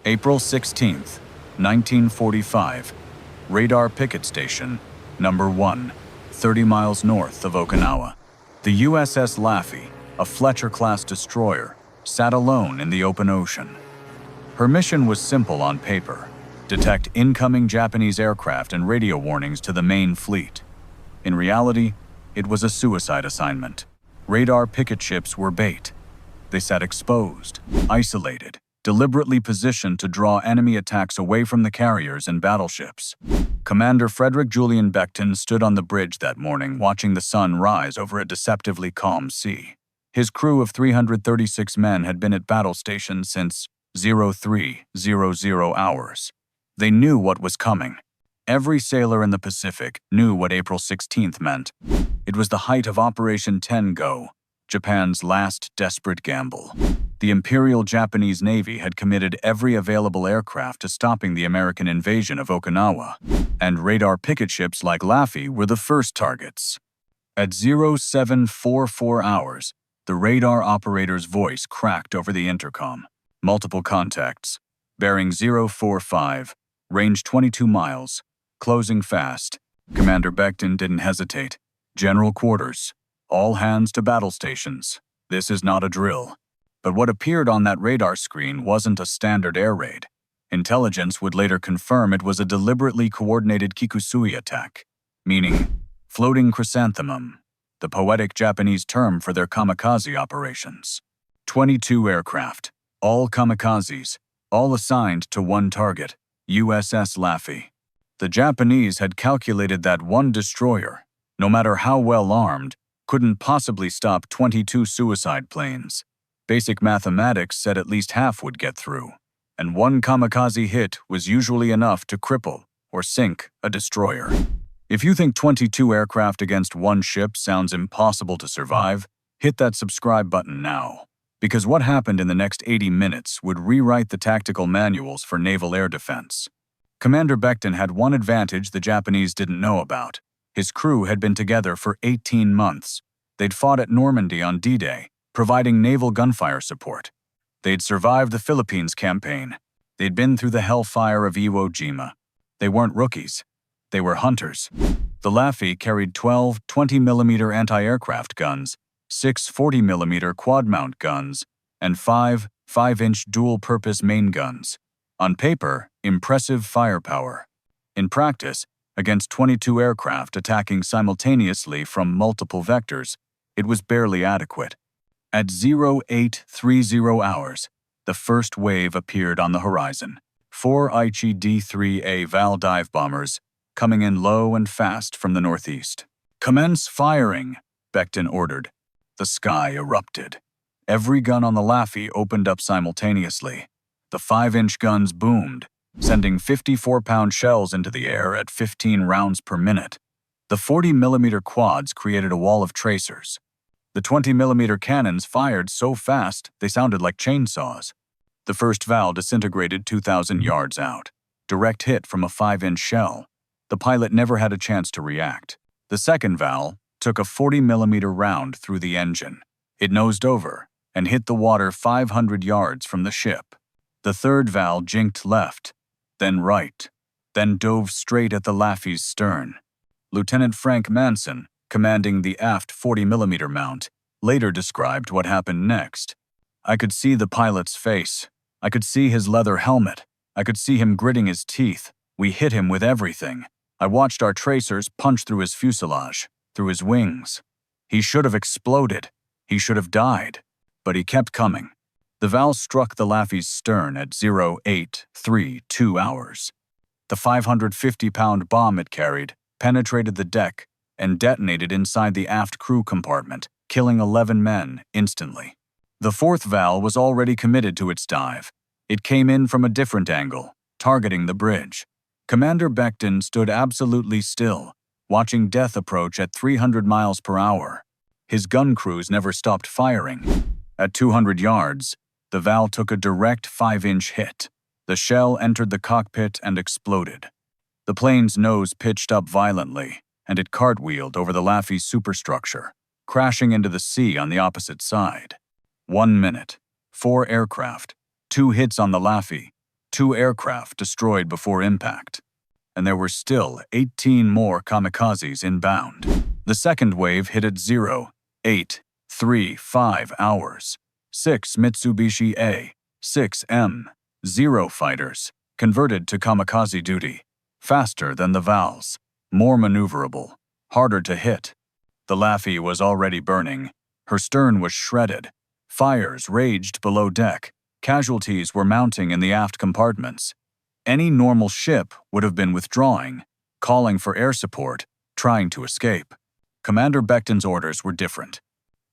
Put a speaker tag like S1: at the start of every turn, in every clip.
S1: April 16th, 1945. Radar Picket Station, number 1, 30 miles north of Okinawa. The USS Laffey, a Fletcher-class destroyer, sat alone in the open ocean. Her mission was simple on paper: detect incoming Japanese aircraft and radio warnings to the main fleet. In reality, it was a suicide assignment. Radar picket ships were bait. They sat exposed, isolated, deliberately positioned to draw enemy attacks away from the carriers and battleships. Commander Frederick Julian Beckton stood on the bridge that morning watching the sun rise over a deceptively calm sea. His crew of 336 men had been at battle stations since 0300 hours. They knew what was coming. Every sailor in the Pacific knew what April 16th meant. It was the height of Operation 10 Go, Japan's last desperate gamble. The Imperial Japanese Navy had committed every available aircraft to stopping the American invasion of Okinawa, and radar picket ships like Laffey were the first targets. At 0744 hours, the radar operator's voice cracked over the intercom. Multiple contacts. Bearing 045, range 22 miles, closing fast. Commander Beckton didn't hesitate. General quarters. All hands to battle stations. This is not a drill. But what appeared on that radar screen wasn't a standard air raid. Intelligence would later confirm it was a deliberately coordinated kikusui attack, meaning floating chrysanthemum, the poetic Japanese term for their kamikaze operations. 22 aircraft, all kamikazes, all assigned to one target, USS Laffey. The Japanese had calculated that one destroyer, no matter how well armed, couldn't possibly stop 22 suicide planes. Basic mathematics said at least half would get through, and one kamikaze hit was usually enough to cripple or sink a destroyer. If you think 22 aircraft against one ship sounds impossible to survive, hit that subscribe button now, because what happened in the next 80 minutes would rewrite the tactical manuals for naval air defense. Commander Beckton had one advantage the Japanese didn't know about. His crew had been together for 18 months. They'd fought at Normandy on D-Day, providing naval gunfire support. They'd survived the Philippines campaign. They'd been through the hellfire of Iwo Jima. They weren't rookies. They were hunters. The Laffey carried 12 20mm anti-aircraft guns, 6 40mm quad-mount guns, and 5 5-inch dual-purpose main guns. On paper, impressive firepower. In practice, against 22 aircraft attacking simultaneously from multiple vectors, it was barely adequate. At 0830 hours, the first wave appeared on the horizon. 4 Aichi D-3A Val dive bombers, coming in low and fast from the northeast. "Commence firing," Beckton ordered. The sky erupted. Every gun on the Laffey opened up simultaneously. The 5-inch guns boomed, sending 54-pound shells into the air at 15 rounds per minute. The 40mm quads created a wall of tracers. The 20mm cannons fired so fast they sounded like chainsaws. The first Val disintegrated 2,000 yards out. Direct hit from a 5-inch shell. The pilot never had a chance to react. The second Val took a 40mm round through the engine. It nosed over and hit the water 500 yards from the ship. The third Val jinked left, then right, then dove straight at the Laffey's stern. Lieutenant Frank Manson, commanding the aft 40mm mount, later described what happened next. "I could see the pilot's face. I could see his leather helmet. I could see him gritting his teeth. We hit him with everything. I watched our tracers punch through his fuselage, through his wings. He should have exploded. He should have died. But he kept coming." The Val struck the Laffey's stern at 0832 hours. The 550-pound bomb it carried penetrated the deck and detonated inside the aft crew compartment, killing 11 men instantly. The fourth Val was already committed to its dive. It came in from a different angle, targeting the bridge. Commander Beckton stood absolutely still, watching death approach at 300 miles per hour. His gun crews never stopped firing. At 200 yards, the Val took a direct 5-inch hit. The shell entered the cockpit and exploded. The plane's nose pitched up violently, and it cartwheeled over the Laffey superstructure, crashing into the sea on the opposite side. 1 minute, 4 aircraft, 2 hits on the Laffey, 2 aircraft destroyed before impact, and there were still 18 more kamikazes inbound. The second wave hit at 0.835 hours. 6 Mitsubishi A-6M-0 fighters converted to kamikaze duty, faster than the Vals, more maneuverable, harder to hit. The Laffey was already burning. Her stern was shredded. Fires raged below deck. Casualties were mounting in the aft compartments. Any normal ship would have been withdrawing, calling for air support, trying to escape. Commander Becton's orders were different.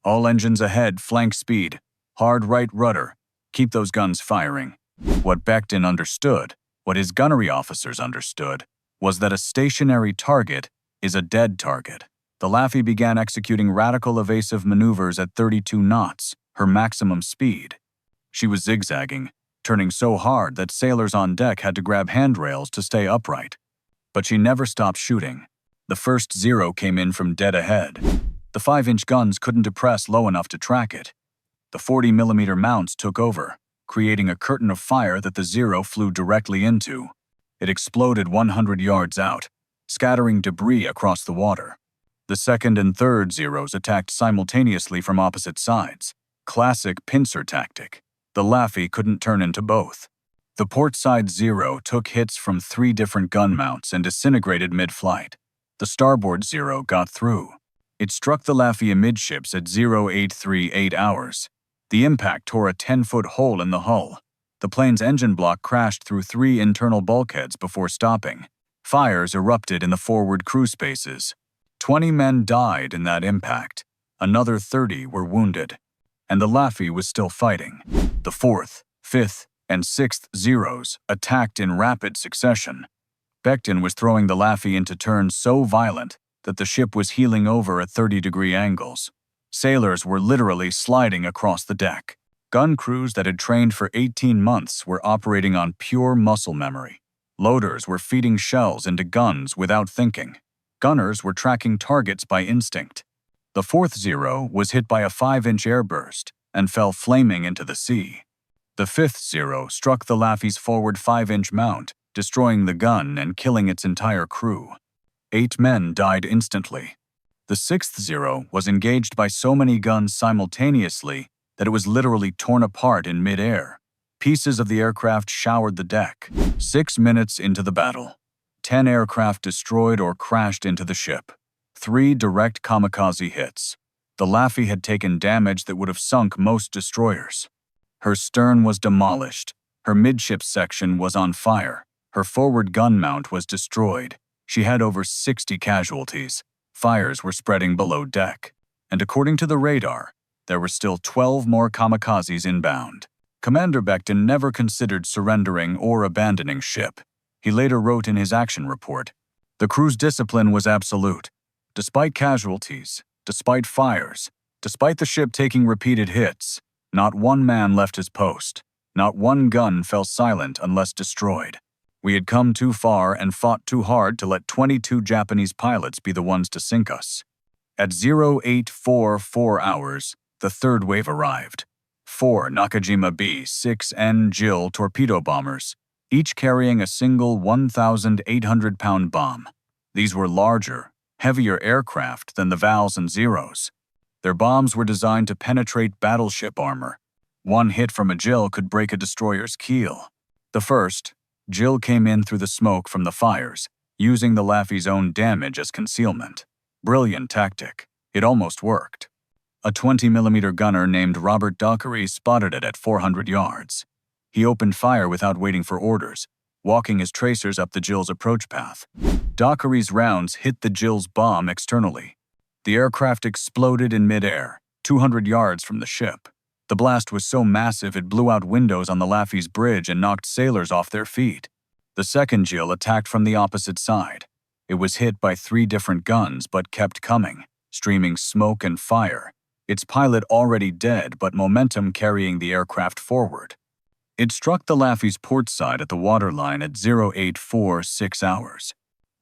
S1: All engines ahead, flank speed, hard right rudder, keep those guns firing. What Becton understood, what his gunnery officers understood, was that a stationary target is a dead target. The Laffey began executing radical evasive maneuvers at 32 knots, her maximum speed. She was zigzagging, turning so hard that sailors on deck had to grab handrails to stay upright. But she never stopped shooting. The first 0 came in from dead ahead. The 5-inch guns couldn't depress low enough to track it. The 40mm mounts took over, creating a curtain of fire that the 0 flew directly into. It exploded 100 yards out, scattering debris across the water. The second and third 0s attacked simultaneously from opposite sides. Classic pincer tactic. The Laffey couldn't turn into both. The port side 0 took hits from 3 different gun mounts and disintegrated mid-flight. The starboard 0 got through. It struck the Laffey amidships at 0.838 hours. The impact tore a 10-foot hole in the hull. The plane's engine block crashed through 3 internal bulkheads before stopping. Fires erupted in the forward crew spaces. 20 men died in that impact. Another 30 were wounded. And the Laffey was still fighting. The 4th, 5th, and 6th 0s attacked in rapid succession. Becton was throwing the Laffey into turns so violent that the ship was heeling over at 30-degree angles. Sailors were literally sliding across the deck. Gun crews that had trained for 18 months were operating on pure muscle memory. Loaders were feeding shells into guns without thinking. Gunners were tracking targets by instinct. The 4th 0 was hit by a 5-inch airburst and fell flaming into the sea. The 5th 0 struck the Laffey's forward 5-inch mount, destroying the gun and killing its entire crew. 8 men died instantly. The 6th 0 was engaged by so many guns simultaneously that it was literally torn apart in mid-air. Pieces of the aircraft showered the deck. 6 minutes into the battle, 10 aircraft destroyed or crashed into the ship. 3 direct kamikaze hits. The Laffey had taken damage that would have sunk most destroyers. Her stern was demolished. Her midships section was on fire. Her forward gun mount was destroyed. She had over 60 casualties. Fires were spreading below deck. And according to the radar, there were still 12 more kamikazes inbound. Commander Becton never considered surrendering or abandoning ship. He later wrote in his action report, "The crew's discipline was absolute. Despite casualties, despite fires, despite the ship taking repeated hits, not one man left his post. Not one gun fell silent unless destroyed. We had come too far and fought too hard to let 22 Japanese pilots be the ones to sink us." At 0.844 hours, the third wave arrived. 4 Nakajima B-6N Jill torpedo bombers, each carrying a single 1,800-pound bomb. These were larger, heavier aircraft than the Vals and 0s. Their bombs were designed to penetrate battleship armor. One hit from a Jill could break a destroyer's keel. The first, Jill came in through the smoke from the fires, using the Laffey's own damage as concealment. Brilliant tactic. It almost worked. A 20mm gunner named Robert Dockery spotted it at 400 yards. He opened fire without waiting for orders, walking his tracers up the Jill's approach path. Dockery's rounds hit the Jill's bomb externally. The aircraft exploded in midair, 200 yards from the ship. The blast was so massive it blew out windows on the Laffey's bridge and knocked sailors off their feet. The second Jill attacked from the opposite side. It was hit by 3 different guns but kept coming, streaming smoke and fire. Its pilot already dead but momentum carrying the aircraft forward. It struck the Laffey's port side at the waterline at 0.846 hours.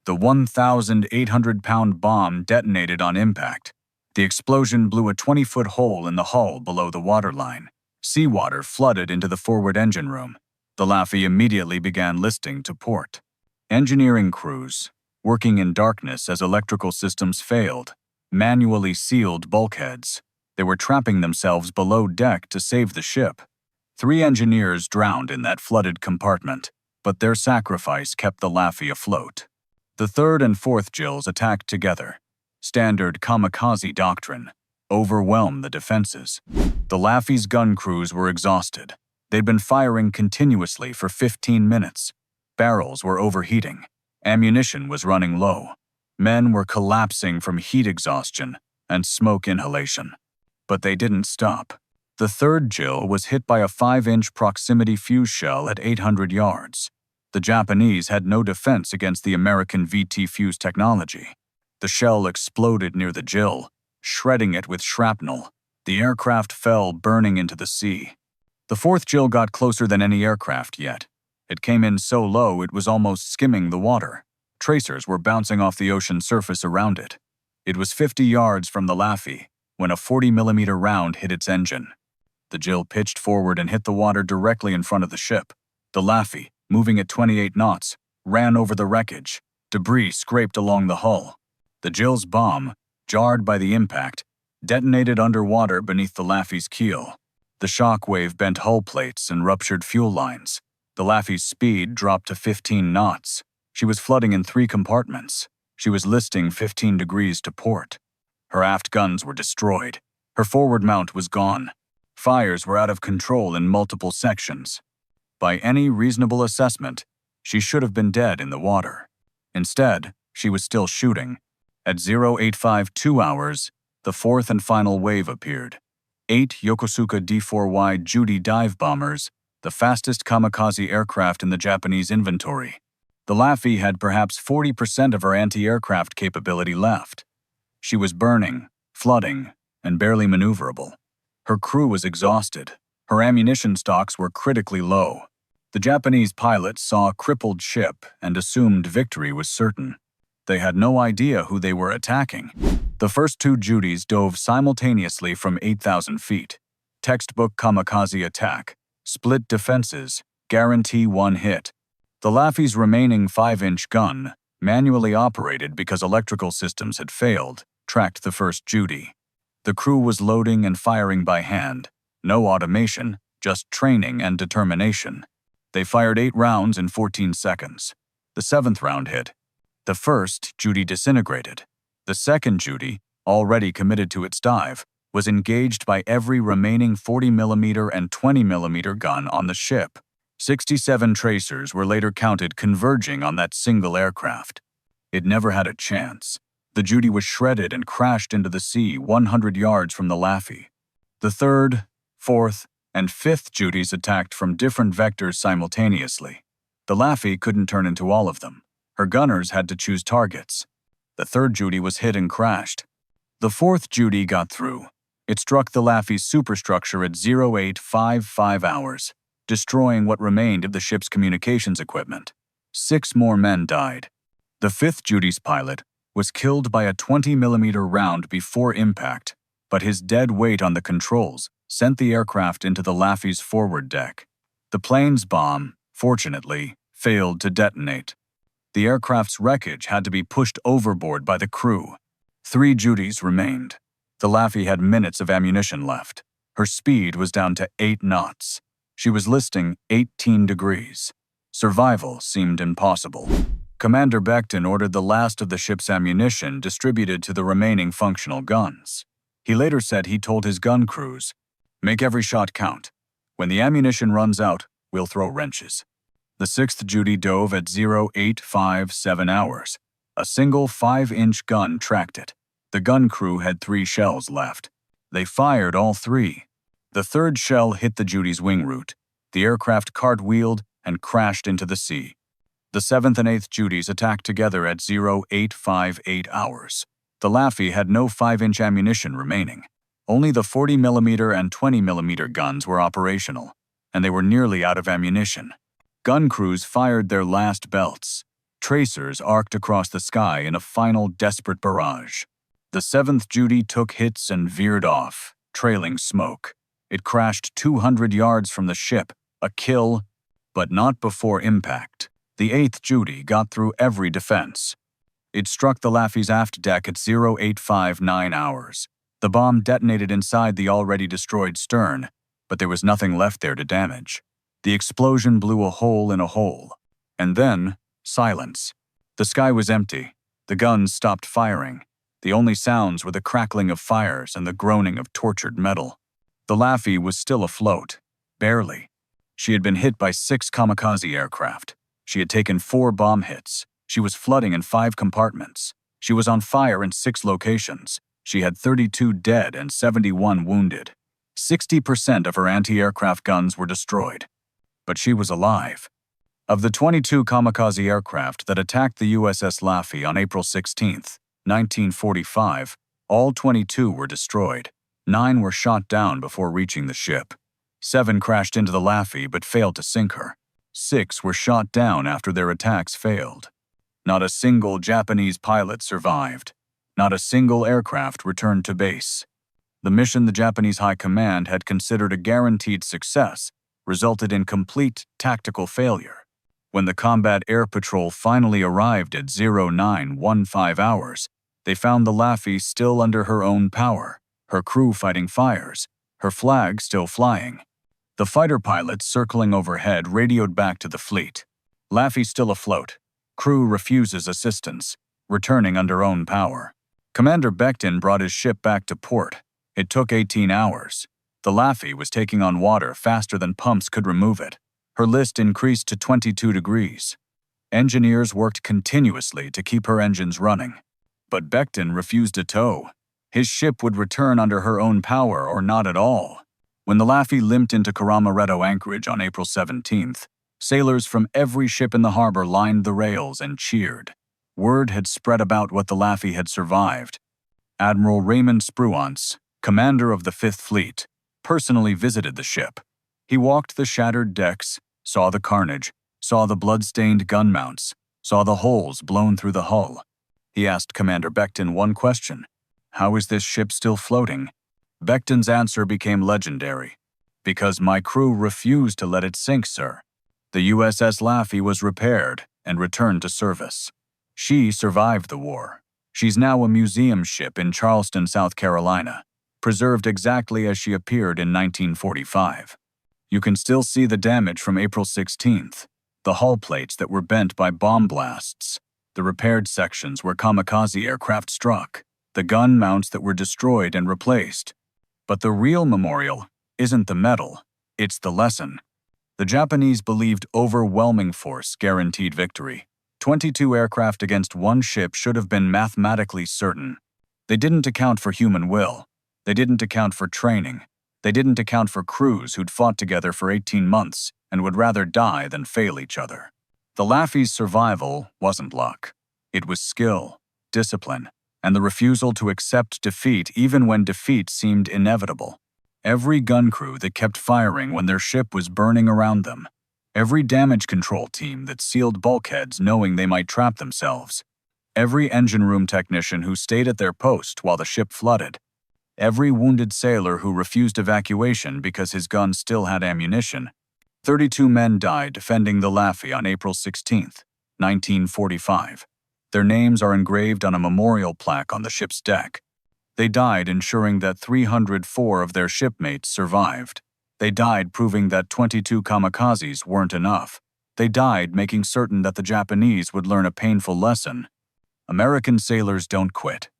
S1: The 1,800-pound bomb detonated on impact. The explosion blew a 20-foot hole in the hull below the waterline. Seawater flooded into the forward engine room. The Laffey immediately began listing to port. Engineering crews, working in darkness as electrical systems failed, manually sealed bulkheads. They were trapping themselves below deck to save the ship. 3 engineers drowned in that flooded compartment, but their sacrifice kept the Laffey afloat. The 3rd and 4th Jills attacked together. Standard kamikaze doctrine. Overwhelm the defenses. The Laffey's gun crews were exhausted. They'd been firing continuously for 15 minutes. Barrels were overheating. Ammunition was running low. Men were collapsing from heat exhaustion and smoke inhalation. But they didn't stop. The 3rd Jill was hit by a 5-inch proximity fuse shell at 800 yards. The Japanese had no defense against the American VT fuse technology. The shell exploded near the Jill, shredding it with shrapnel. The aircraft fell burning into the sea. The 4th Jill got closer than any aircraft yet. It came in so low it was almost skimming the water. Tracers were bouncing off the ocean surface around it. It was 50 yards from the Laffey when a 40mm round hit its engine. The Jill pitched forward and hit the water directly in front of the ship. The Laffey, moving at 28 knots, ran over the wreckage. Debris scraped along the hull. The Jill's bomb, jarred by the impact, detonated underwater beneath the Laffey's keel. The shock wave bent hull plates and ruptured fuel lines. The Laffey's speed dropped to 15 knots. She was flooding in 3 compartments. She was listing 15 degrees to port. Her aft guns were destroyed. Her forward mount was gone. Fires were out of control in multiple sections. By any reasonable assessment, she should have been dead in the water. Instead, she was still shooting. At 0852 hours, the 4th and final wave appeared. 8 Yokosuka D4Y Judy dive bombers, the fastest kamikaze aircraft in the Japanese inventory. The Laffey had perhaps 40% of her anti-aircraft capability left. She was burning, flooding, and barely maneuverable. Her crew was exhausted. Her ammunition stocks were critically low. The Japanese pilots saw a crippled ship and assumed victory was certain. They had no idea who they were attacking. The first 2 Judys dove simultaneously from 8,000 feet. Textbook kamikaze attack. Split defenses. Guarantee 1 hit. The Laffey's remaining 5-inch gun, manually operated because electrical systems had failed, tracked the first Judy. The crew was loading and firing by hand. No automation, just training and determination. They fired 8 rounds in 14 seconds. The 7th round hit. The first Judy disintegrated. The second Judy, already committed to its dive, was engaged by every remaining 40mm and 20mm gun on the ship. 67 tracers were later counted converging on that single aircraft. It never had a chance. The Judy was shredded and crashed into the sea 100 yards from the Laffey. The 3rd, 4th, and 5th Judys attacked from different vectors simultaneously. The Laffey couldn't turn into all of them. Her gunners had to choose targets. The 3rd Judy was hit and crashed. The 4th Judy got through. It struck the Laffey's superstructure at 0855 hours, destroying what remained of the ship's communications equipment. 6 more men died. The 5th Judy's pilot was killed by a 20mm round before impact, but his dead weight on the controls sent the aircraft into the Laffey's forward deck. The plane's bomb, fortunately, failed to detonate. The aircraft's wreckage had to be pushed overboard by the crew. 3 Judys remained. The Laffey had minutes of ammunition left. Her speed was down to 8 knots. She was listing 18 degrees. Survival seemed impossible. Commander Beckton ordered the last of the ship's ammunition distributed to the remaining functional guns. He later said he told his gun crews, "Make every shot count. When the ammunition runs out, we'll throw wrenches." The 6th Judy dove at 0857 hours. A single 5-inch gun tracked it. The gun crew had 3 shells left. They fired all 3. The 3rd shell hit the Judy's wing root. The aircraft cartwheeled and crashed into the sea. The 7th and 8th Judys attacked together at 0858 hours. The Laffey had no 5-inch ammunition remaining. Only the 40mm and 20mm guns were operational, and they were nearly out of ammunition. Gun crews fired their last belts. Tracers arced across the sky in a final desperate barrage. The 7th Judy took hits and veered off, trailing smoke. It crashed 200 yards from the ship, a kill But not before impact. The 8th Judy got through every defense. It struck the Laffey's aft deck at 0859 hours. The bomb detonated inside the already destroyed stern, but there was nothing left there to damage. The explosion blew a hole in a hole. And then, silence. The sky was empty. The guns stopped firing. The only sounds were the crackling of fires and the groaning of tortured metal. The Laffey was still afloat. Barely. She had been hit by 6 kamikaze aircraft. She had taken 4 bomb hits. She was flooding in 5 compartments. She was on fire in 6 locations. She had 32 dead and 71 wounded. 60% of her anti-aircraft guns were destroyed. But she was alive. Of the 22 kamikaze aircraft that attacked the USS Laffey on April 16, 1945, all 22 were destroyed. 9 were shot down before reaching the ship. 7 crashed into the Laffey but failed to sink her. 6 were shot down after their attacks failed. Not a single Japanese pilot survived. Not a single aircraft returned to base. The mission the Japanese High Command had considered a guaranteed success resulted in complete tactical failure. When the Combat Air Patrol finally arrived at 0915 hours, they found the Laffey still under her own power, her crew fighting fires, her flag still flying. The fighter pilots circling overhead radioed back to the fleet. Laffey still afloat. Crew refuses assistance, returning under own power. Commander Becton brought his ship back to port. It took 18 hours. The Laffey was taking on water faster than pumps could remove it. Her list increased to 22 degrees. Engineers worked continuously to keep her engines running. But Becton refused to tow. His ship would return under her own power or not at all. When the Laffey limped into Karamaretto anchorage on April 17th, sailors from every ship in the harbor lined the rails and cheered. Word had spread about what the Laffey had survived. Admiral Raymond Spruance, commander of the 5th Fleet, personally visited the ship. He walked the shattered decks, saw the carnage, saw the blood-stained gun mounts, saw the holes blown through the hull. He asked Commander Becton one question: "How is this ship still floating?" Becton's answer became legendary. "Because my crew refused to let it sink, sir." The USS Laffey was repaired and returned to service. She survived the war. She's now a museum ship in Charleston, South Carolina, preserved exactly as she appeared in 1945. You can still see the damage from April 16th, the hull plates that were bent by bomb blasts, the repaired sections where kamikaze aircraft struck, the gun mounts that were destroyed and replaced. But the real memorial isn't the medal, it's the lesson. The Japanese believed overwhelming force guaranteed victory. 22 aircraft against 1 ship should have been mathematically certain. They didn't account for human will. They didn't account for training. They didn't account for crews who'd fought together for 18 months and would rather die than fail each other. The Laffey's survival wasn't luck. It was skill, discipline, and the refusal to accept defeat even when defeat seemed inevitable. Every gun crew that kept firing when their ship was burning around them. Every damage control team that sealed bulkheads knowing they might trap themselves. Every engine room technician who stayed at their post while the ship flooded. Every wounded sailor who refused evacuation because his gun still had ammunition. 32 men died defending the Laffey on April 16, 1945. Their names are engraved on a memorial plaque on the ship's deck. They died ensuring that 304 of their shipmates survived. They died proving that 22 kamikazes weren't enough. They died making certain that the Japanese would learn a painful lesson. American sailors don't quit.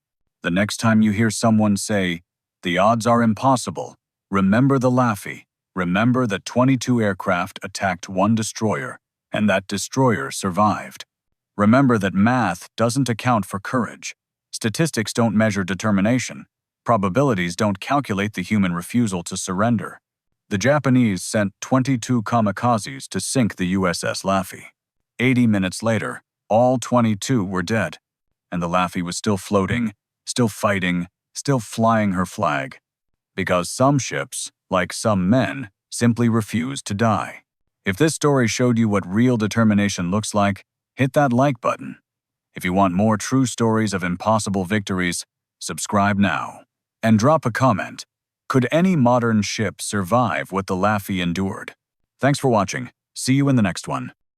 S1: The next time you hear someone say, "The odds are impossible," remember the Laffey. Remember that 22 aircraft attacked 1 destroyer, and that destroyer survived. Remember that math doesn't account for courage. Statistics don't measure determination. Probabilities don't calculate the human refusal to surrender. The Japanese sent 22 kamikazes to sink the USS Laffey. 80 minutes later, all 22 were dead, and the Laffey was still floating, still fighting, still flying her flag. Because some ships, like some men, simply refused to die. If this story showed you what real determination looks like, hit that like button. If you want more true stories of impossible victories, subscribe now. And drop a comment. Could any modern ship survive what the Laffey endured? Thanks for watching. See you in the next one.